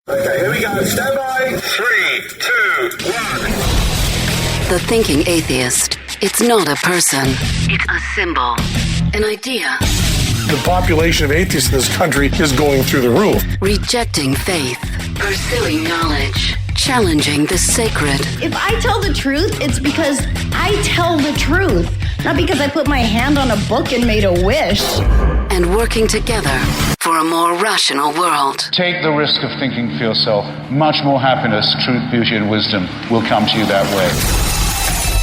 Okay, here we go. Stand by. 3, 2, 1. The thinking atheist. It's not a person. It's a symbol. An idea. The population of atheists in this country is going through the roof. Rejecting faith. Pursuing knowledge. Challenging the sacred. If I tell the truth, it's because I tell the truth. Not because I put my hand on a book and made a wish. And working together for a more rational world. Take the risk of thinking for yourself. Much more happiness, truth, beauty, and wisdom will come to you that way.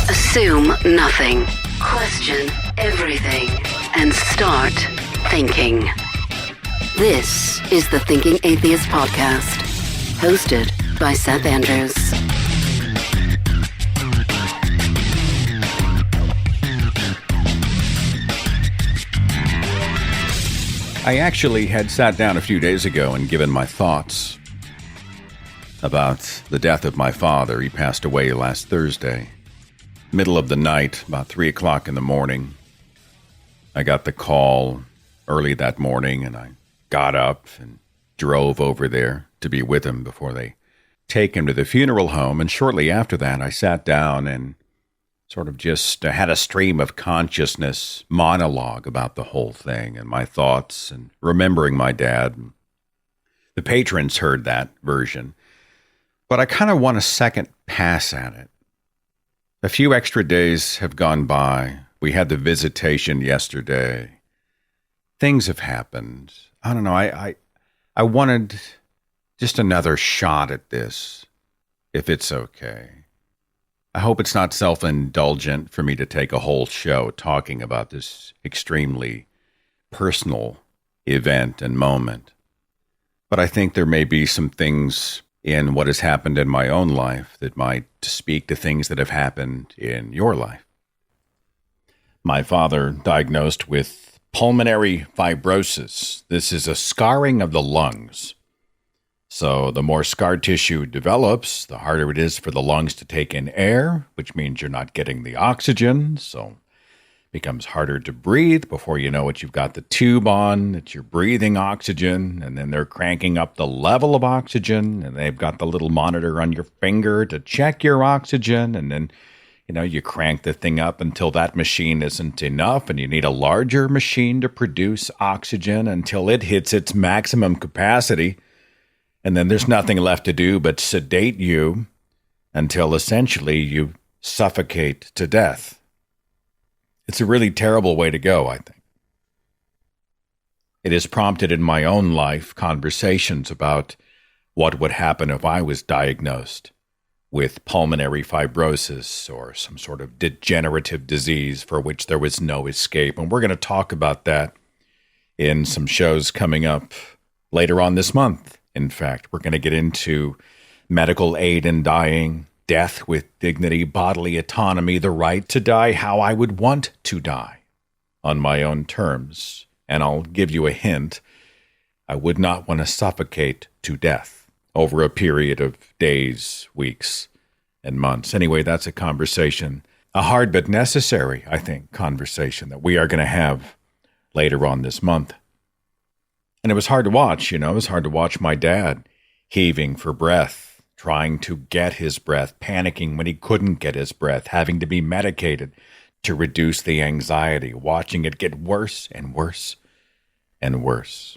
Assume nothing. Question everything. And start thinking. This is the Thinking Atheist Podcast. Hosted by Seth Andrews. I actually had sat down a few days ago and given my thoughts about the death of my father. He passed away last Thursday. Middle of the night, about 3 o'clock in the morning. I got the call early that morning, and I got up and drove over there to be with him before they take him to the funeral home. And shortly after that, I sat down and sort of just had a stream of consciousness monologue about the whole thing and my thoughts and remembering my dad. The patrons heard that version, but I kind of want a second pass at it. A few extra days have gone by. We had the visitation yesterday. Things have happened. I don't know. I wanted just another shot at this, if it's okay. I hope it's not self-indulgent for me to take a whole show talking about this extremely personal event and moment. But I think there may be some things in what has happened in my own life that might speak to things that have happened in your life. My father diagnosed with pulmonary fibrosis. This is a scarring of the lungs. So the more scar tissue develops, the harder it is for the lungs to take in air, which means you're not getting the oxygen. So it becomes harder to breathe. Before you know it, you've got the tube on, that you're breathing oxygen, and then they're cranking up the level of oxygen, and they've got the little monitor on your finger to check your oxygen, and then you crank the thing up until that machine isn't enough, and you need a larger machine to produce oxygen until it hits its maximum capacity. And then there's nothing left to do but sedate you until essentially you suffocate to death. It's a really terrible way to go, I think. It has prompted in my own life conversations about what would happen if I was diagnosed with pulmonary fibrosis or some sort of degenerative disease for which there was no escape. And we're going to talk about that in some shows coming up later on this month. In fact, we're going to get into medical aid in dying, death with dignity, bodily autonomy, the right to die, how I would want to die on my own terms. And I'll give you a hint. I would not want to suffocate to death over a period of days, weeks, and months. Anyway, that's a conversation, a hard but necessary, I think, conversation that we are going to have later on this month. And it was hard to watch, It was hard to watch my dad heaving for breath, trying to get his breath, panicking when he couldn't get his breath, having to be medicated to reduce the anxiety, watching it get worse and worse and worse.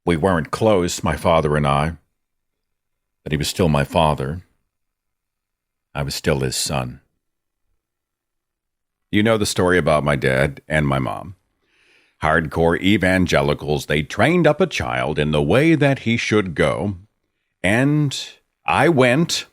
We weren't close, my father and I, but he was still my father. I was still his son. You know the story about my dad and my mom. Hardcore evangelicals, they trained up a child in the way that he should go. And I went.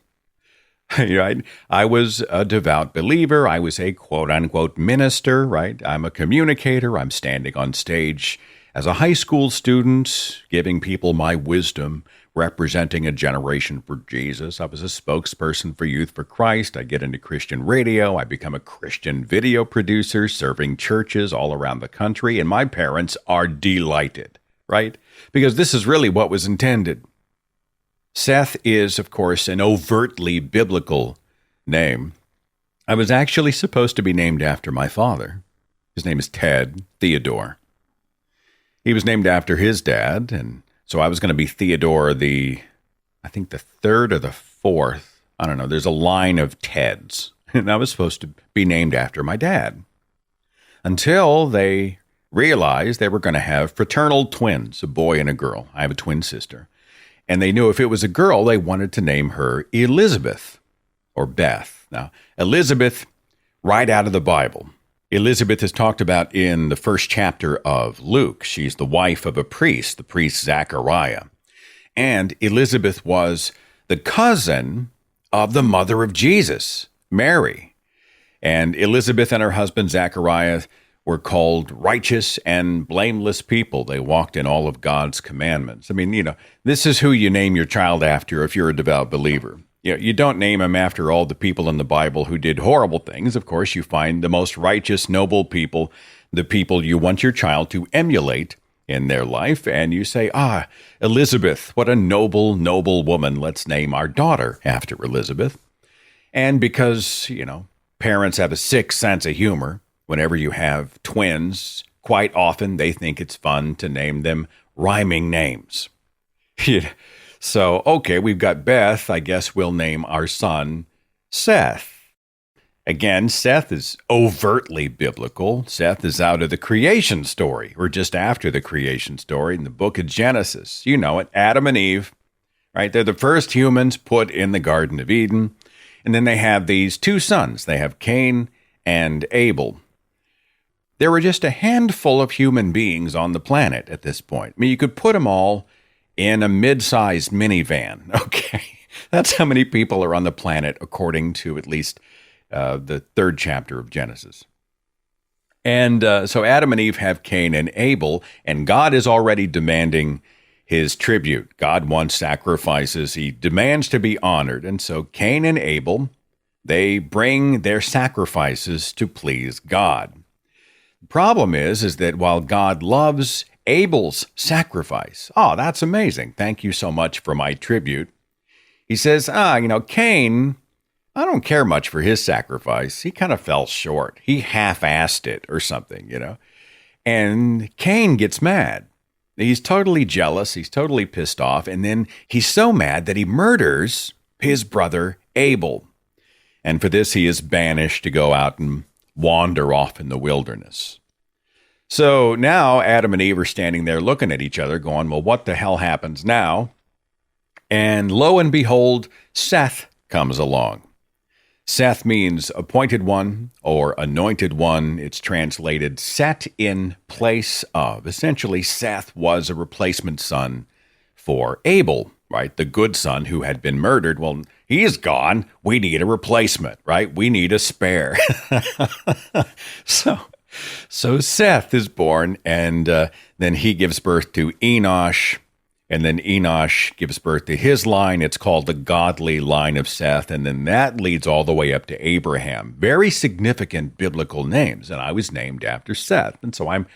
Right? I was a devout believer. I was a quote-unquote minister, right? I'm a communicator. I'm standing on stage as a high school student, giving people my wisdom, representing a generation for Jesus. I was a spokesperson for Youth for Christ. I get into Christian radio. I become a Christian video producer, serving churches all around the country. And my parents are delighted, right? Because this is really what was intended. Seth is, of course, an overtly biblical name. I was actually supposed to be named after my father. His name is Ted Theodore. He was named after his dad, and So I was going to be Theodore I think the third or the fourth. I don't know. There's a line of Teds. And I was supposed to be named after my dad. Until they realized they were going to have fraternal twins, a boy and a girl. I have a twin sister. And they knew if it was a girl, they wanted to name her Elizabeth or Beth. Now, Elizabeth, right out of the Bible. Elizabeth is talked about in the first chapter of Luke. She's the wife of a priest, the priest Zachariah. And Elizabeth was the cousin of the mother of Jesus, Mary. And Elizabeth and her husband Zachariah were called righteous and blameless people. They walked in all of God's commandments. I mean, this is who you name your child after if you're a devout believer. You don't name him after all the people in the Bible who did horrible things. Of course, you find the most righteous, noble people, the people you want your child to emulate in their life. And you say, Elizabeth, what a noble, noble woman. Let's name our daughter after Elizabeth. And because, parents have a sick sense of humor, whenever you have twins, quite often they think it's fun to name them rhyming names. So, okay, we've got Beth. I guess we'll name our son Seth. Again, Seth is overtly biblical. Seth is out of the creation story, or just after the creation story in the book of Genesis. You know it, Adam and Eve, right? They're the first humans put in the Garden of Eden. And then they have these two sons. They have Cain and Abel. There were just a handful of human beings on the planet at this point. I mean, you could put them all in a mid-sized minivan, okay? That's how many people are on the planet, according to at least the third chapter of Genesis. And so Adam and Eve have Cain and Abel, and God is already demanding his tribute. God wants sacrifices. He demands to be honored. And so Cain and Abel, they bring their sacrifices to please God. The problem is that while God loves Abel's sacrifice, that's amazing. Thank you so much for my tribute. He says, Cain, I don't care much for his sacrifice. He kind of fell short. He half-assed it or something, And Cain gets mad. He's totally jealous. He's totally pissed off. And then he's so mad that he murders his brother Abel. And for this, he is banished to go out and wander off in the wilderness. So now Adam and Eve are standing there looking at each other going, well, what the hell happens now? And lo and behold, Seth comes along. Seth means appointed one or anointed one. It's translated set in place of. Essentially, Seth was a replacement son for Abel, right? The good son who had been murdered. Well, he's gone. We need a replacement, right? We need a spare. So Seth is born, and then he gives birth to Enosh. And then Enosh gives birth to his line. It's called the godly line of Seth. And then that leads all the way up to Abraham. Very significant biblical names. And I was named after Seth. And so I'm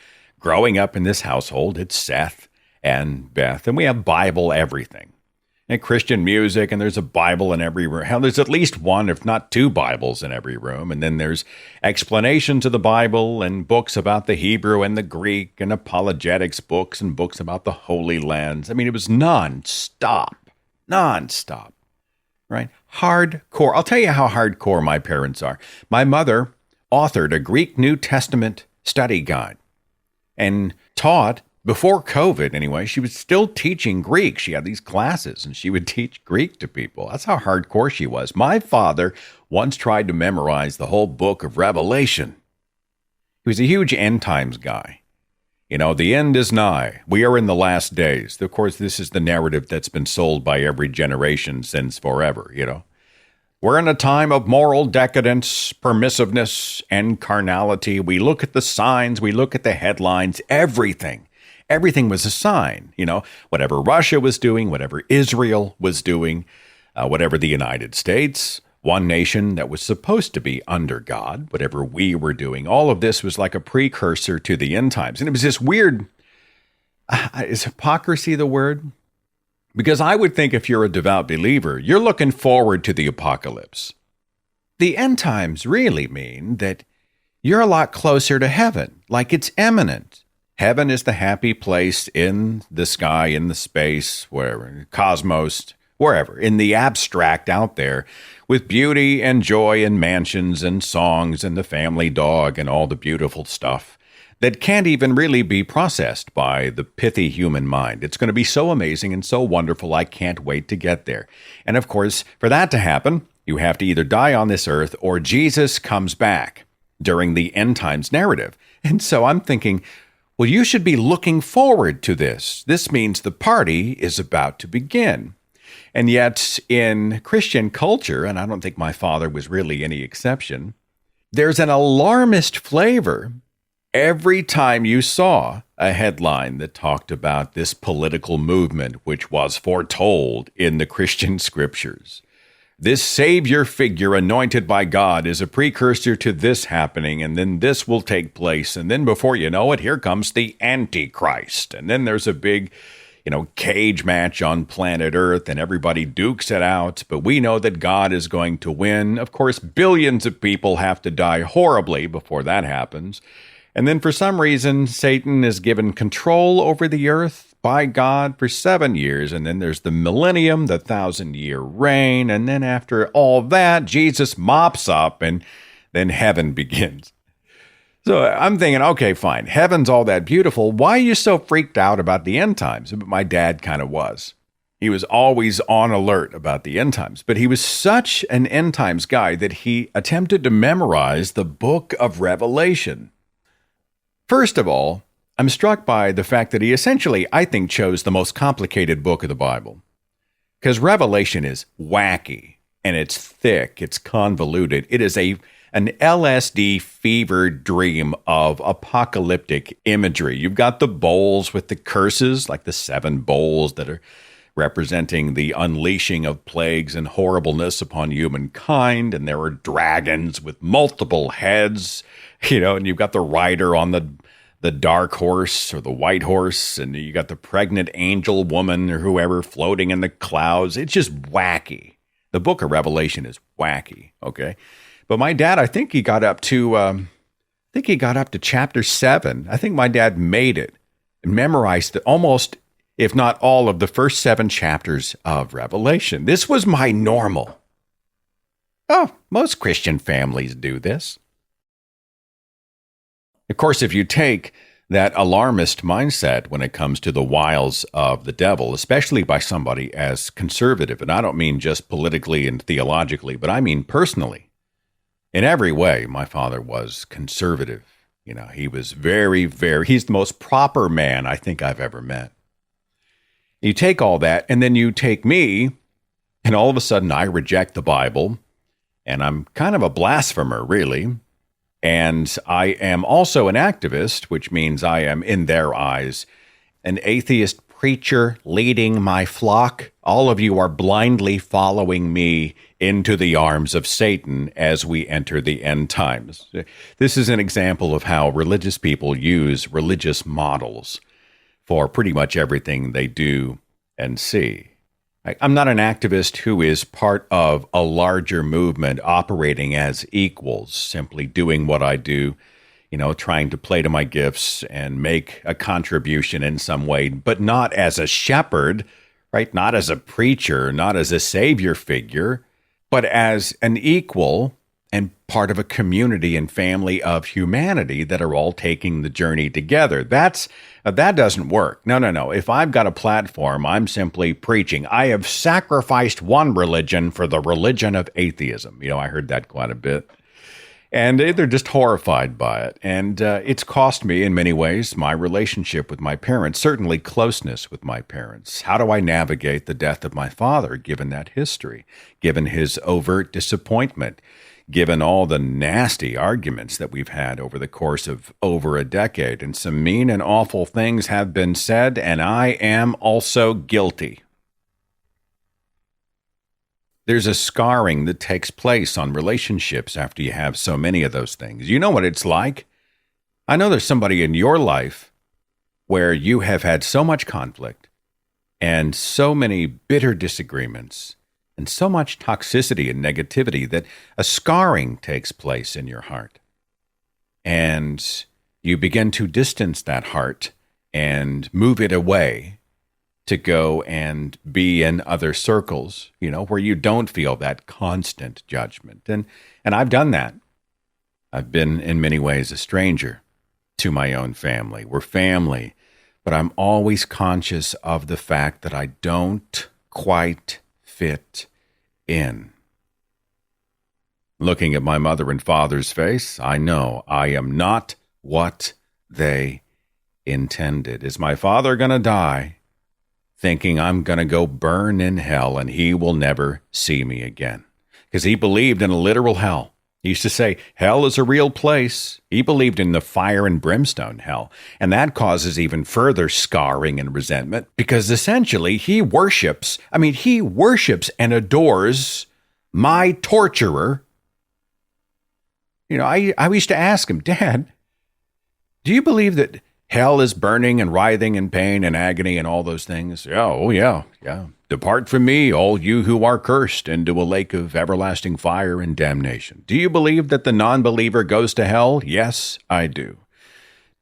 growing up in this household. It's Seth and Beth. And we have Bible everything. And Christian music. And there's a Bible in every room. Hell, there's at least one, if not two Bibles in every room. And then there's explanations of the Bible and books about the Hebrew and the Greek and apologetics books and books about the Holy Lands. I mean, it was nonstop, right? Hardcore. I'll tell you how hardcore my parents are. My mother authored a Greek New Testament study guide and taught, before COVID anyway, she was still teaching Greek. She had these classes and she would teach Greek to people. That's how hardcore she was. My father once tried to memorize the whole book of Revelation. He was a huge end times guy. The end is nigh. We are in the last days. Of course, this is the narrative that's been sold by every generation since forever, We're in a time of moral decadence, permissiveness, and carnality. We look at the signs, we look at the headlines, everything. Everything was a sign, whatever Russia was doing, whatever Israel was doing, whatever the United States, one nation that was supposed to be under God, whatever we were doing, all of this was like a precursor to the end times. And it was this weird, is hypocrisy the word? Because I would think if you're a devout believer, you're looking forward to the apocalypse. The end times really mean that you're a lot closer to heaven, like it's imminent. Heaven is the happy place in the sky, in the space, wherever, cosmos, wherever, in the abstract out there, with beauty and joy and mansions and songs and the family dog and all the beautiful stuff that can't even really be processed by the pithy human mind. It's going to be so amazing and so wonderful, I can't wait to get there. And of course, for that to happen, you have to either die on this earth or Jesus comes back during the end times narrative. And so I'm thinking, well, you should be looking forward to this. This means the party is about to begin. And yet, in Christian culture, and I don't think my father was really any exception, there's an alarmist flavor every time you saw a headline that talked about this political movement, which was foretold in the Christian scriptures. This savior figure anointed by God is a precursor to this happening, and then this will take place. And then before you know it, here comes the Antichrist. And then there's a big, cage match on planet Earth, and everybody dukes it out. But we know that God is going to win. Of course, billions of people have to die horribly before that happens. And then for some reason, Satan is given control over the earth by God for 7 years. And then there's the millennium, the 1,000-year reign. And then after all that, Jesus mops up and then heaven begins. So I'm thinking, okay, fine. Heaven's all that beautiful. Why are you so freaked out about the end times? But my dad kind of was. He was always on alert about the end times. But he was such an end times guy that he attempted to memorize the book of Revelation. First of all, I'm struck by the fact that he essentially, I think, chose the most complicated book of the Bible. Because Revelation is wacky, and it's thick, it's convoluted. It is an LSD fever dream of apocalyptic imagery. You've got the bowls with the curses, like the 7 bowls that are representing the unleashing of plagues and horribleness upon humankind. And there are dragons with multiple heads, and you've got the rider on the dark horse or the white horse, and you got the pregnant angel woman or whoever floating in the clouds. It's just wacky. The book of Revelation is wacky, okay? But my dad, I think he got up to chapter 7. I think my dad made it and memorized almost, if not all, of the first 7 chapters of Revelation. This was my normal. Oh, most Christian families do this. Of course, if you take that alarmist mindset when it comes to the wiles of the devil, especially by somebody as conservative, and I don't mean just politically and theologically, but I mean personally, in every way, my father was conservative. He was very, he's the most proper man I think I've ever met. You take all that, and then you take me, and all of a sudden I reject the Bible, and I'm kind of a blasphemer, really. And I am also an activist, which means I am, in their eyes, an atheist preacher leading my flock. All of you are blindly following me into the arms of Satan as we enter the end times. This is an example of how religious people use religious models for pretty much everything they do and see. I'm not an activist who is part of a larger movement operating as equals, simply doing what I do, trying to play to my gifts and make a contribution in some way, but not as a shepherd, right? Not as a preacher, not as a savior figure, but as an equal and part of a community and family of humanity that are all taking the journey together. That doesn't work. No. If I've got a platform, I'm simply preaching. I have sacrificed one religion for the religion of atheism. I heard that quite a bit. And they're just horrified by it. And it's cost me, in many ways, my relationship with my parents, certainly closeness with my parents. How do I navigate the death of my father, given that history, given his overt disappointment, given all the nasty arguments that we've had over the course of over a decade? And some mean and awful things have been said, and I am also guilty. There's a scarring that takes place on relationships after you have so many of those things. You know what it's like? I know there's somebody in your life where you have had so much conflict and so many bitter disagreements and so much toxicity and negativity that a scarring takes place in your heart. And you begin to distance that heart and move it away to go and be in other circles, where you don't feel that constant judgment. And I've done that. I've been in many ways a stranger to my own family. We're family, but I'm always conscious of the fact that I don't quite fit in. Looking at my mother and father's face, I know I am not what they intended. Is my father going to die thinking I'm going to go burn in hell and he will never see me again? Because he believed in a literal hell. He used to say, hell is a real place. He believed in the fire and brimstone hell. And that causes even further scarring and resentment because essentially he worships and adores my torturer. I used to ask him, Dad, do you believe that hell is burning and writhing in pain and agony and all those things? Yeah. Depart from me, all you who are cursed, into a lake of everlasting fire and damnation. Do you believe that the non-believer goes to hell? Yes, I do.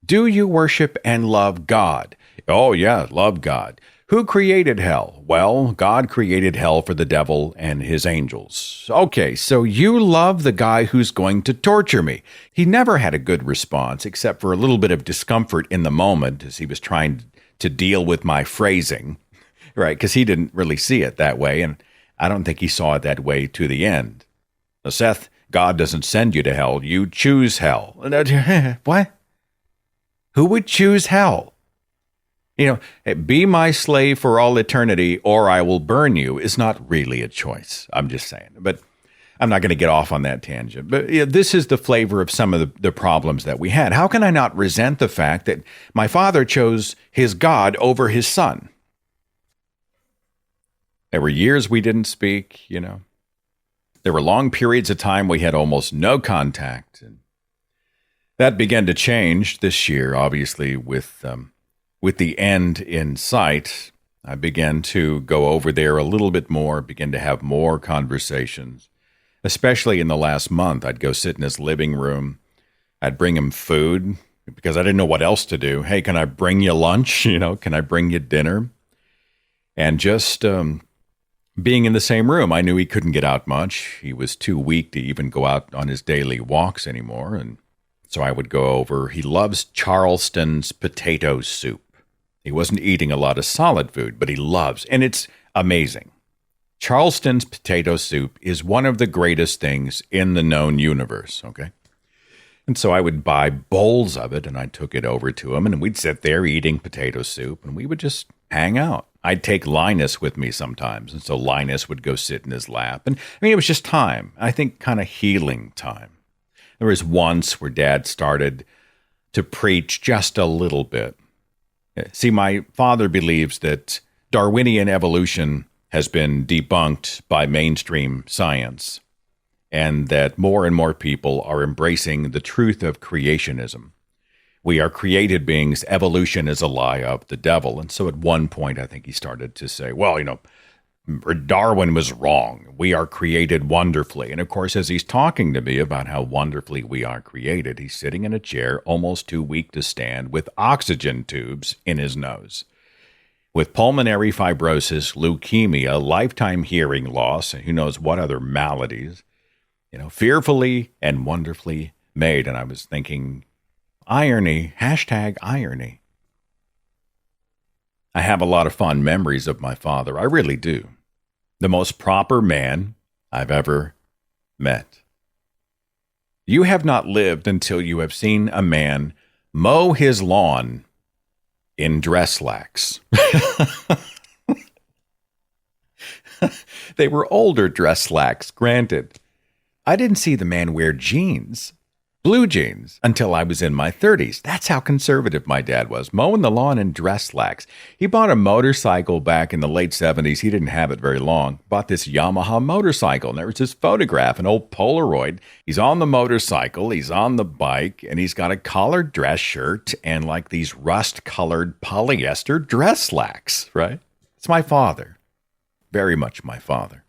Do you worship and love God? Oh, yeah, love God. Who created hell? Well, God created hell for the devil and his angels. Okay, so you love the guy who's going to torture me. He never had a good response, except for a little bit of discomfort in the moment as he was trying to deal with my phrasing, right? Because he didn't really see it that way, and I don't think he saw it that way to the end. Now, Seth, God doesn't send you to hell. You choose hell. What? Who would choose hell? Be my slave for all eternity or I will burn you is not really a choice. I'm just saying. But I'm not going to get off on that tangent. But this is the flavor of some of the problems that we had. How can I not resent the fact that my father chose his God over his son? There were years we didn't speak, There were long periods of time we had almost no contact. And that began to change this year, obviously, with the end in sight. I began to go over there a little bit more, begin to have more conversations, especially in the last month. I'd go sit in his living room. I'd bring him food because I didn't know what else to do. Hey, can I bring you lunch? Can I bring you dinner? And just being in the same room, I knew he couldn't get out much. He was too weak to even go out on his daily walks anymore. And so I would go over. He loves Charleston's potato soup. He wasn't eating a lot of solid food, but he loves, and it's amazing. Charleston's potato soup is one of the greatest things in the known universe, okay? And so I would buy bowls of it, and I took it over to him, and we'd sit there eating potato soup, and we would just hang out. I'd take Linus with me sometimes, and so Linus would go sit in his lap. And it was just time, I think kind of healing time. There was once where Dad started to preach just a little bit. See, my father believes that Darwinian evolution has been debunked by mainstream science, and that more and more people are embracing the truth of creationism. We are created beings. Evolution is a lie of the devil. And so at one point, I think he started to say, well, Darwin was wrong. We are created wonderfully. And of course, as he's talking to me about how wonderfully we are created, he's sitting in a chair, almost too weak to stand, with oxygen tubes in his nose, with pulmonary fibrosis, leukemia, lifetime hearing loss, and who knows what other maladies, fearfully and wonderfully made. And I was thinking, irony, #irony. I have a lot of fond memories of my father. I really do. The most proper man I've ever met. You have not lived until you have seen a man mow his lawn in dress slacks. They were older dress slacks, granted. I didn't see the man wear jeans. Blue jeans until I was in my 30s. That's how conservative my dad was, mowing the lawn in dress slacks. He bought a motorcycle back in the late 70s. He didn't have it very long. Bought this Yamaha motorcycle, and there was this photograph, an old Polaroid. He's on the motorcycle, he's on the bike, and he's got a collared dress shirt and like these rust-colored polyester dress slacks, right? It's my father. Very much my father.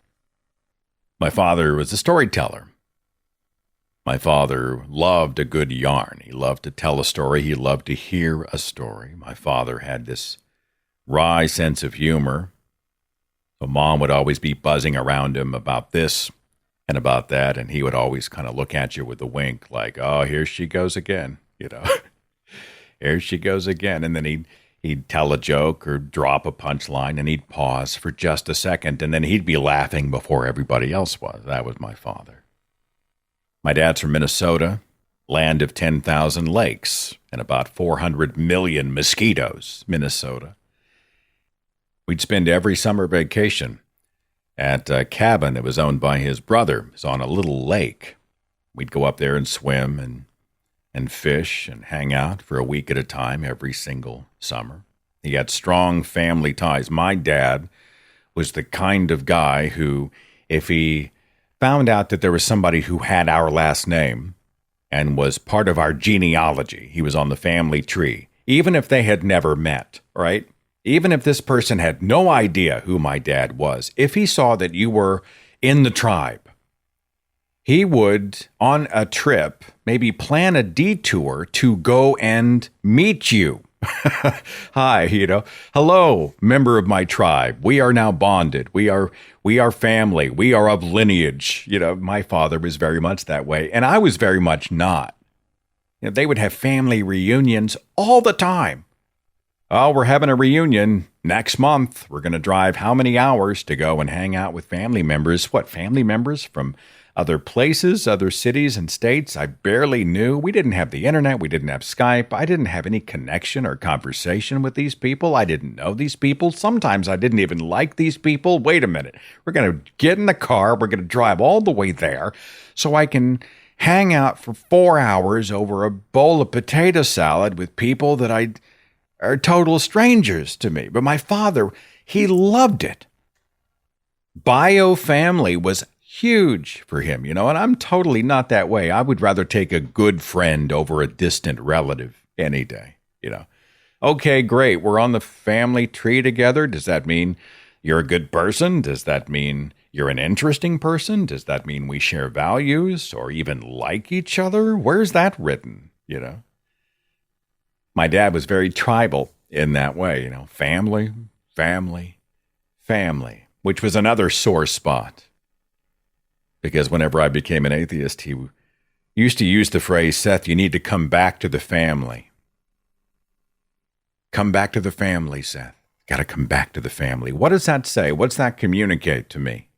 My father was a storyteller. My father loved a good yarn. He loved to tell a story. He loved to hear a story. My father had this wry sense of humor. So Mom would always be buzzing around him about this and about that, and he would always kind of look at you with a wink like, oh, here she goes again, Here she goes again. And then he'd tell a joke or drop a punchline, and he'd pause for just a second, and then he'd be laughing before everybody else was. That was my father. My dad's from Minnesota, land of 10,000 lakes and about 400 million mosquitoes, Minnesota. We'd spend every summer vacation at a cabin that was owned by his brother. It was on a little lake. We'd go up there and swim and fish and hang out for a week at a time every single summer. He had strong family ties. My dad was the kind of guy who, if he found out that there was somebody who had our last name and was part of our genealogy, he was on the family tree, even if they had never met, right? Even if this person had no idea who my dad was, if he saw that you were in the tribe, he would, on a trip, maybe plan a detour to go and meet you. Hi, hello, member of my tribe. We are now bonded. We are family. We are of lineage. My father was very much that way, and I was very much not. They would have family reunions all the time. Oh, we're having a reunion next month. We're going to drive how many hours to go and hang out with family members? What, family members from other places, other cities and states I barely knew? We didn't have the internet. We didn't have Skype. I didn't have any connection or conversation with these people. I didn't know these people. Sometimes I didn't even like these people. Wait a minute. We're going to get in the car. We're going to drive all the way there so I can hang out for 4 hours over a bowl of potato salad with people that are total strangers to me. But my father, he loved it. Bio family was huge for him, and I'm totally not that way. I would rather take a good friend over a distant relative any day, Okay, great. We're on the family tree together. Does that mean you're a good person? Does that mean you're an interesting person? Does that mean we share values or even like each other? Where's that written, My dad was very tribal in that way, family, family, family, which was another sore spot. Because whenever I became an atheist, he used to use the phrase, Seth, you need to come back to the family. Come back to the family, Seth. Got to come back to the family. What does that say? What's that communicate to me?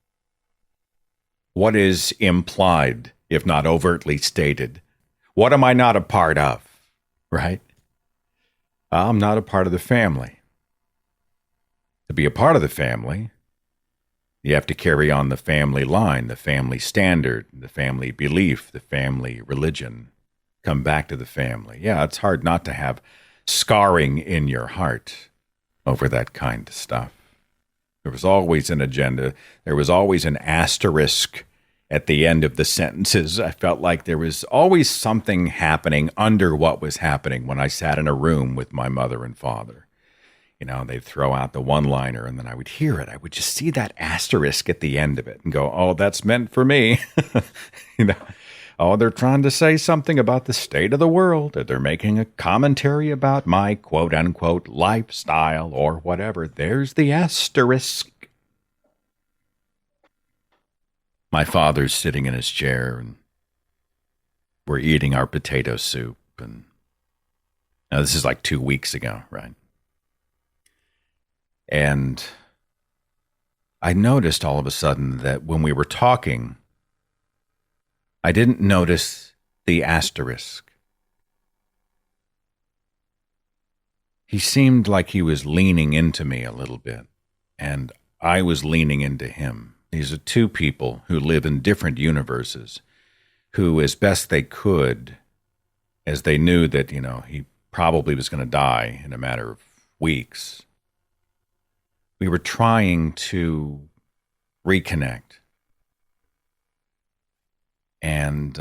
What is implied, if not overtly stated? What am I not a part of, right? I'm not a part of the family. To be a part of the family, you have to carry on the family line, the family standard, the family belief, the family religion. Come back to the family. Yeah, it's hard not to have scarring in your heart over that kind of stuff. There was always an agenda. There was always an asterisk at the end of the sentences. I felt like there was always something happening under what was happening when I sat in a room with my mother and father. They'd throw out the one-liner, and then I would hear it. I would just see that asterisk at the end of it and go, oh, that's meant for me. Oh, they're trying to say something about the state of the world, or they're making a commentary about my quote-unquote lifestyle or whatever. There's the asterisk. My father's sitting in his chair, and we're eating our potato soup. And now this is like 2 weeks ago, right? And I noticed all of a sudden that when we were talking, I didn't notice the asterisk. He seemed like he was leaning into me a little bit, and I was leaning into him. These are two people who live in different universes, who, as best they could, as they knew that, he probably was going to die in a matter of weeks, we were trying to reconnect. And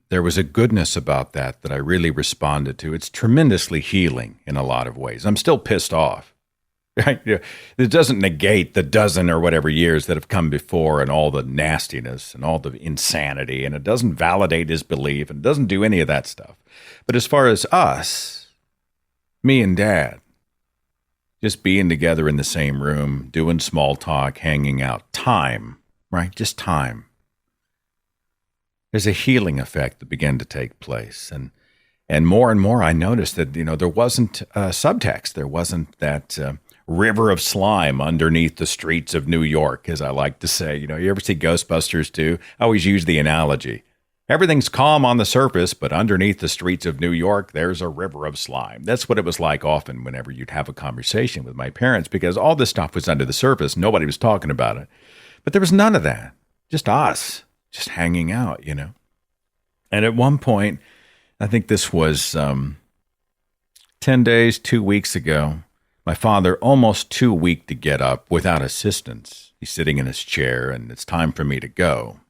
there was a goodness about that I really responded to. It's tremendously healing in a lot of ways. I'm still pissed off. right? Yeah. It doesn't negate the dozen or whatever years that have come before and all the nastiness and all the insanity, and it doesn't validate his belief and doesn't do any of that stuff. But as far as us, me and Dad, just being together in the same room, doing small talk, hanging out, time, right? Just time. There's a healing effect that began to take place. And more I noticed that, there wasn't subtext. There wasn't that river of slime underneath the streets of New York, as I like to say. You ever see Ghostbusters 2? I always use the analogy. Everything's calm on the surface, but underneath the streets of New York, there's a river of slime. That's what it was like often whenever you'd have a conversation with my parents, because all this stuff was under the surface. Nobody was talking about it. But there was none of that. Just us, just hanging out, And at one point, I think this was 10 days, 2 weeks ago, my father, almost too weak to get up without assistance. He's sitting in his chair, and it's time for me to go.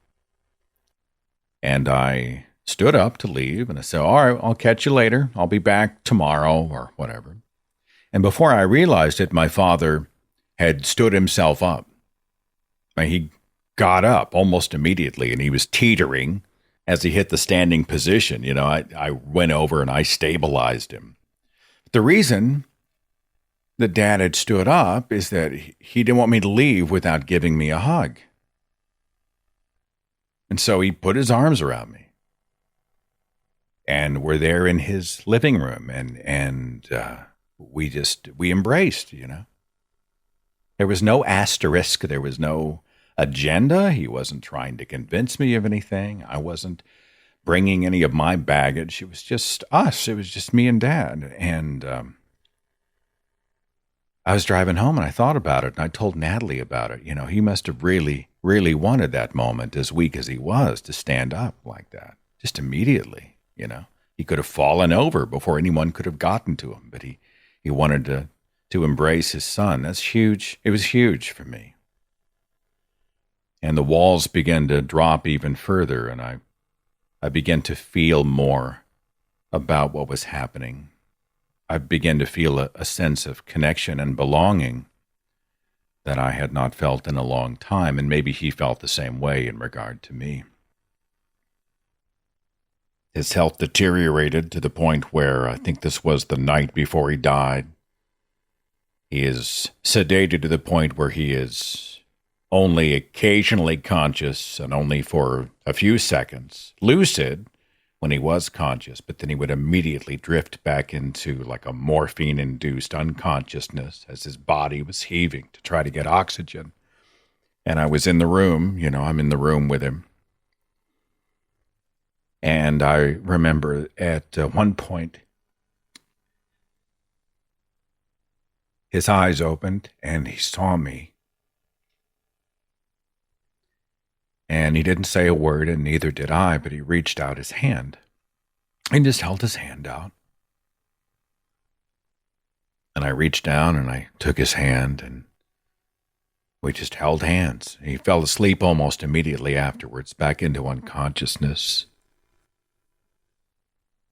And I stood up to leave, and I said, all right, I'll catch you later. I'll be back tomorrow or whatever. And before I realized it, my father had stood himself up. He got up almost immediately, and he was teetering as he hit the standing position. I went over and I stabilized him. The reason that Dad had stood up is that he didn't want me to leave without giving me a hug. And so he put his arms around me. And we're there in his living room, and we embraced, There was no asterisk. There was no agenda. He wasn't trying to convince me of anything. I wasn't bringing any of my baggage. It was just us. It was just me and Dad. And I was driving home, and I thought about it, and I told Natalie about it. He must have really, really wanted that moment, as weak as he was, to stand up like that, just immediately. He could have fallen over before anyone could have gotten to him, but he wanted to embrace his son. That's huge. It was huge for me. And the walls began to drop even further, and I began to feel more about what was happening. I began to feel a sense of connection and belonging that I had not felt in a long time, and maybe he felt the same way in regard to me. His health deteriorated to the point where I think this was the night before he died. He is sedated to the point where he is only occasionally conscious and only for a few seconds, lucid when he was conscious, but then he would immediately drift back into like a morphine-induced unconsciousness as his body was heaving to try to get oxygen. And I was in the room, I'm in the room with him. And I remember at one point, his eyes opened and he saw me. And he didn't say a word, and neither did I, but he reached out his hand. He just held his hand out. And I reached down and I took his hand, and we just held hands. He fell asleep almost immediately afterwards, back into unconsciousness.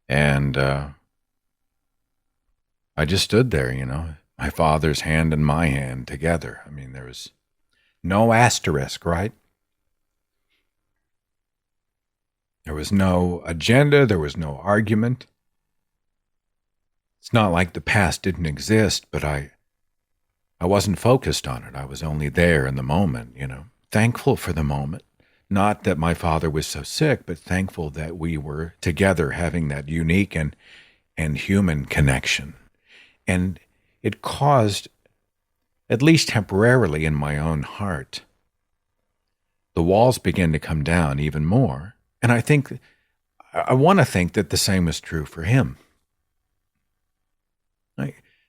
And I just stood there, my father's hand and my hand together. There was no asterisk, right? There was no agenda. There was no argument. It's not like the past didn't exist, but I wasn't focused on it. I was only there in the moment, thankful for the moment. Not that my father was so sick, but thankful that we were together having that unique and human connection. And it caused, at least temporarily in my own heart, the walls began to come down even more. And I want to think that the same was true for him.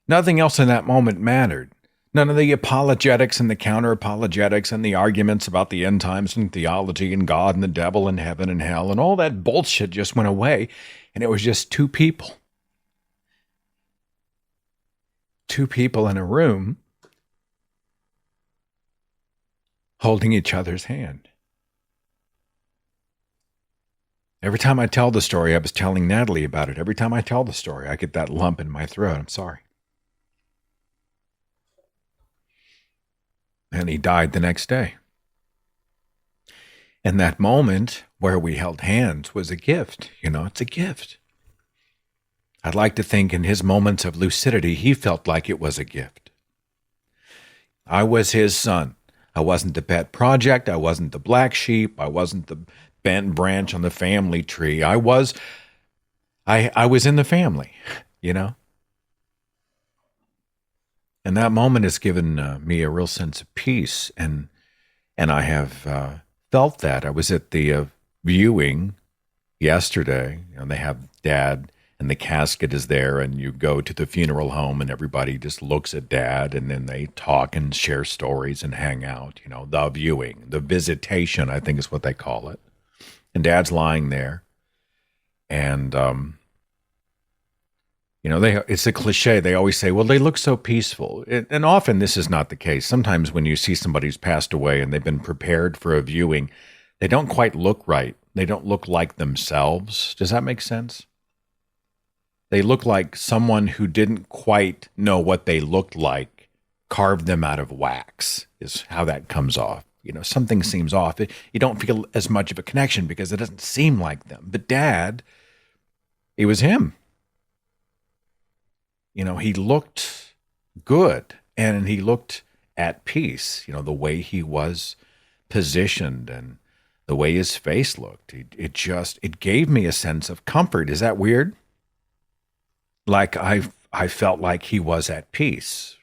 Nothing else in that moment mattered. None of the apologetics and the counter-apologetics and the arguments about the end times and theology and God and the devil and heaven and hell and all that bullshit just went away, and it was just two people. Two people in a room holding each other's hand. Every time I tell the story, I was telling Natalie about it. Every time I tell the story, I get that lump in my throat. I'm sorry. And he died the next day. And that moment where we held hands was a gift. It's a gift. I'd like to think in his moments of lucidity, he felt like it was a gift. I was his son. I wasn't the pet project. I wasn't the black sheep. I wasn't the bent branch on the family tree. I was in the family, And that moment has given me a real sense of peace. And I have felt that. I was at the viewing yesterday, and they have Dad, and the casket is there, and you go to the funeral home, and everybody just looks at Dad, and then they talk and share stories and hang out. The viewing, the visitation, I think is what they call it. And Dad's lying there, and it's a cliche. They always say, well, they look so peaceful. And often this is not the case. Sometimes when you see somebody who's passed away and they've been prepared for a viewing, they don't quite look right. They don't look like themselves. Does that make sense? They look like someone who didn't quite know what they looked like, carved them out of wax, is how that comes off. Something seems off. You don't feel as much of a connection because it doesn't seem like them. But Dad, it was him. He looked good, and he looked at peace, the way he was positioned and the way his face looked. It gave me a sense of comfort. Is that weird? Like I felt like he was at peace.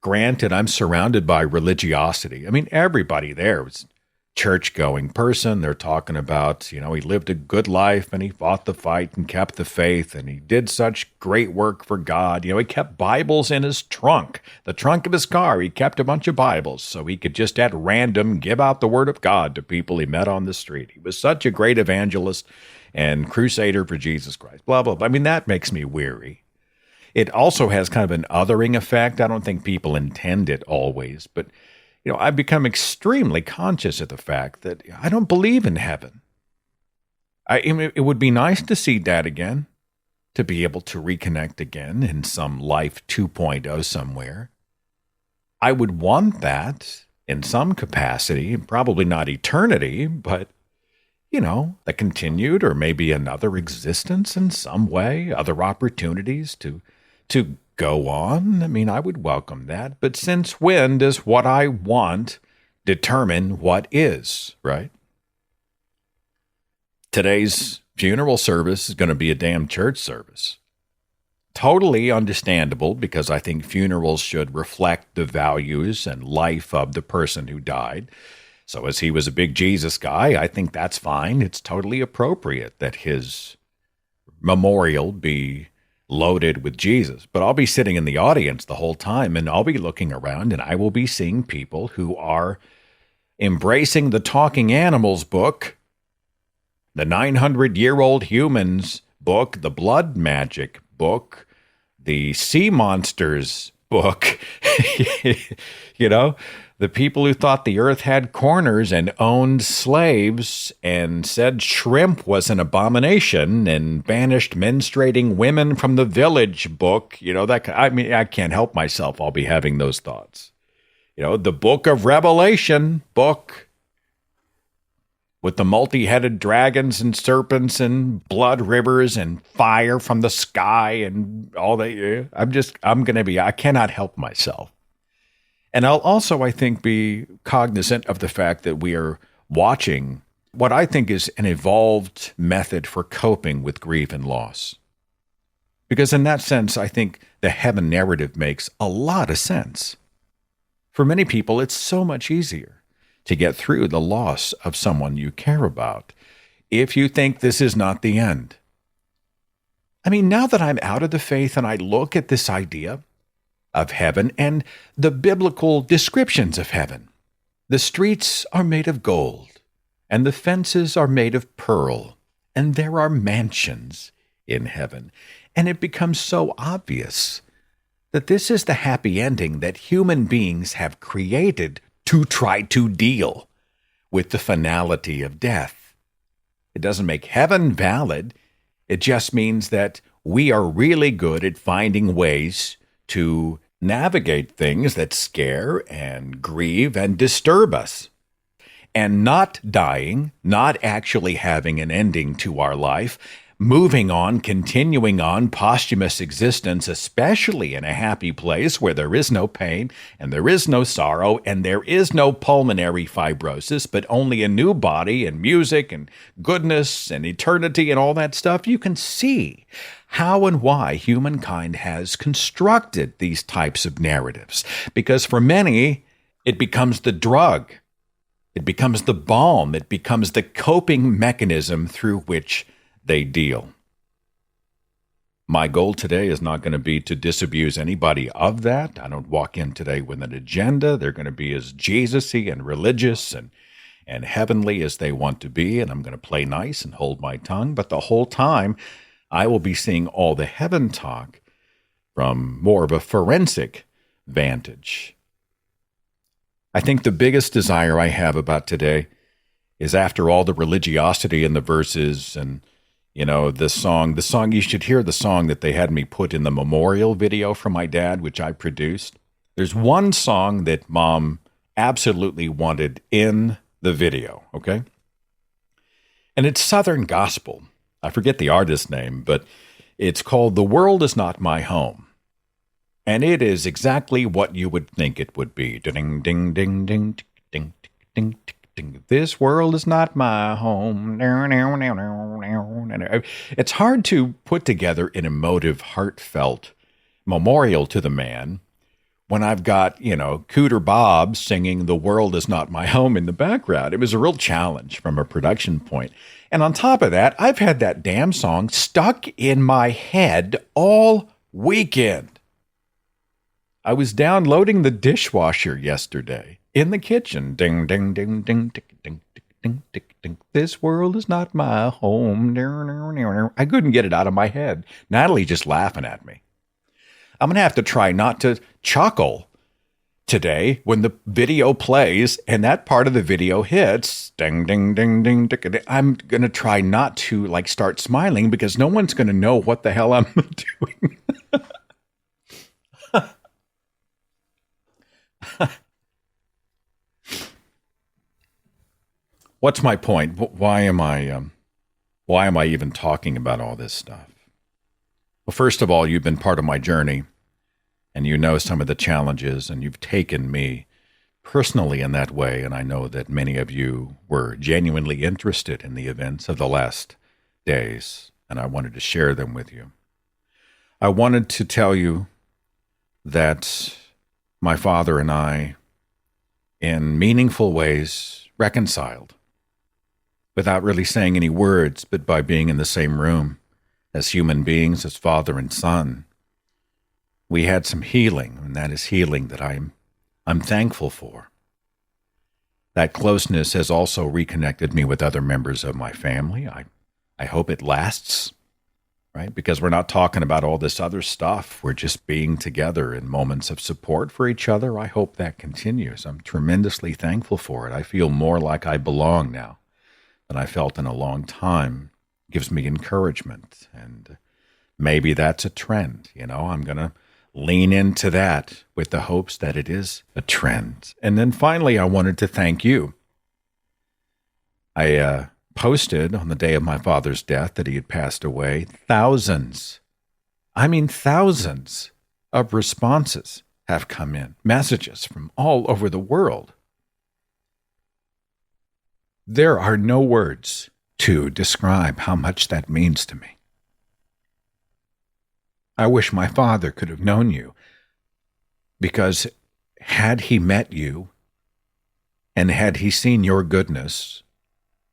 Granted, I'm surrounded by religiosity. I mean, everybody there was church-going person. They're talking about, he lived a good life and he fought the fight and kept the faith and he did such great work for God. He kept Bibles in his trunk, the trunk of his car. He kept a bunch of Bibles so he could just at random give out the word of God to people he met on the street. He was such a great evangelist and crusader for Jesus Christ, blah, blah, blah. I mean, that makes me weary. It also has kind of an othering effect. I don't think people intend it always, but I've become extremely conscious of the fact that I don't believe in heaven. It would be nice to see Dad again, to be able to reconnect again in some life 2.0 somewhere. I would want that in some capacity, probably not eternity, but, a continued or maybe another existence in some way, other opportunities to go on. I mean, I would welcome that. But since when does what I want determine what is, right? Today's funeral service is going to be a damn church service. Totally understandable, because I think funerals should reflect the values and life of the person who died. So as he was a big Jesus guy, I think that's fine. It's totally appropriate that his memorial be loaded with Jesus. But I'll be sitting in the audience the whole time, and I'll be looking around, and I will be seeing people who are embracing the Talking Animals book, the 900-year-old humans book, the blood magic book, the sea monsters book, the people who thought the earth had corners and owned slaves and said shrimp was an abomination and banished menstruating women from the village book. I can't help myself. I'll be having those thoughts. The book of Revelation book with the multi-headed dragons and serpents and blood rivers and fire from the sky and all that. I cannot help myself. And I'll also, I think, be cognizant of the fact that we are watching what I think is an evolved method for coping with grief and loss. Because in that sense, I think the heaven narrative makes a lot of sense. For many people, it's so much easier to get through the loss of someone you care about if you think this is not the end. I mean, now that I'm out of the faith and I look at this idea of heaven and the biblical descriptions of heaven, the streets are made of gold, and the fences are made of pearl, and there are mansions in heaven. And it becomes so obvious that this is the happy ending that human beings have created to try to deal with the finality of death. It doesn't make heaven valid. It just means that we are really good at finding ways to navigate things that scare and grieve and disturb us. And not dying, not actually having an ending to our life, moving on, continuing on, posthumous existence, especially in a happy place where there is no pain and there is no sorrow and there is no pulmonary fibrosis, but only a new body and music and goodness and eternity and all that stuff. You can see how and why humankind has constructed these types of narratives. Because for many, it becomes the drug. It becomes the balm. It becomes the coping mechanism through which they deal. My goal today is not going to be to disabuse anybody of that. I don't walk in today with an agenda. They're going to be as Jesus-y and religious and heavenly as they want to be, and I'm going to play nice and hold my tongue. But the whole time, I will be seeing all the heaven talk from more of a forensic vantage. I think the biggest desire I have about today is, after all the religiosity in the verses and, you know, the song, you should hear the song that they had me put in the memorial video for my dad, which I produced. There's one song that Mom absolutely wanted in the video, okay? And it's Southern gospel. I forget the artist's name, but it's called The World Is Not My Home. And it is exactly what you would think it would be. Ding, ding, ding, ding, ding, ding, ding. This world is not my home. It's hard to put together an emotive, heartfelt memorial to the man when I've got, you know, Cooter Bob singing The World Is Not My Home in the background. It was a real challenge from a production point. And on top of that, I've had that damn song stuck in my head all weekend. I was downloading the dishwasher yesterday in the kitchen. Ding, ding, ding, ding, ding, ding, ding, ding, ding. This world is not my home. I couldn't get it out of my head. Natalie just laughing at me. I'm going to have to try not to chuckle today when the video plays and that part of the video hits. Ding, ding, ding, ding, ding. I'm going to try not to like start smiling because no one's going to know what the hell I'm doing. What's my point? Why am I even talking about all this stuff? Well, first of all, you've been part of my journey, and you know some of the challenges, and you've taken me personally in that way, and I know that many of you were genuinely interested in the events of the last days, and I wanted to share them with you. I wanted to tell you that my father and I, in meaningful ways, reconciled without really saying any words, but by being in the same room as human beings, as father and son. We had some healing, and that is healing that I'm thankful for. That closeness has also reconnected me with other members of my family. I hope it lasts, right? Because we're not talking about all this other stuff. We're just being together in moments of support for each other. I hope that continues. I'm tremendously thankful for it. I feel more like I belong now than I felt in a long time. It gives me encouragement, and maybe that's a trend. You know, I'm going to lean into that with the hopes that it is a trend. And then finally, I wanted to thank you. I posted on the day of my father's death that he had passed away. Thousands of responses have come in, messages from all over the world. There are no words to describe how much that means to me. I wish my father could have known you, because had he met you and had he seen your goodness,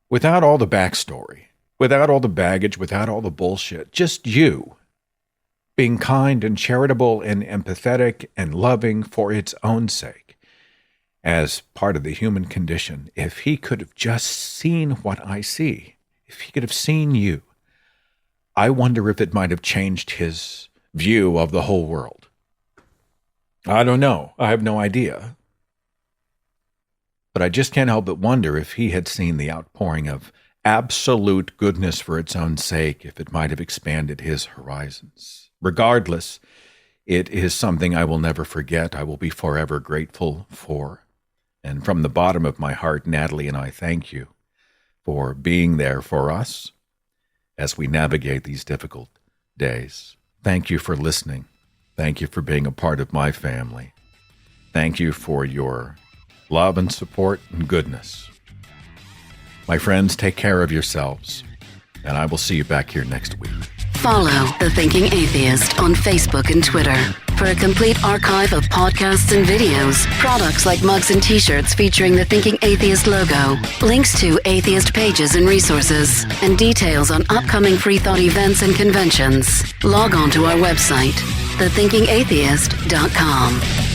without all the backstory, without all the baggage, without all the bullshit, just you being kind and charitable and empathetic and loving for its own sake, as part of the human condition, if he could have just seen what I see, if he could have seen you, I wonder if it might have changed his view of the whole world. I don't know. I have no idea. But I just can't help but wonder if he had seen the outpouring of absolute goodness for its own sake, if it might have expanded his horizons. Regardless, It is something I will never forget. I will be forever grateful for. And from the bottom of my heart, Natalie and I thank you for being there for us as we navigate these difficult days. Thank you for listening. Thank you for being a part of my family. Thank you for your love and support and goodness. My friends, take care of yourselves, and I will see you back here next week. Follow The Thinking Atheist on Facebook and Twitter for a complete archive of podcasts and videos, products like mugs and t-shirts featuring the Thinking Atheist logo, links to atheist pages and resources, and details on upcoming free thought events and conventions. Log on to our website, thethinkingatheist.com.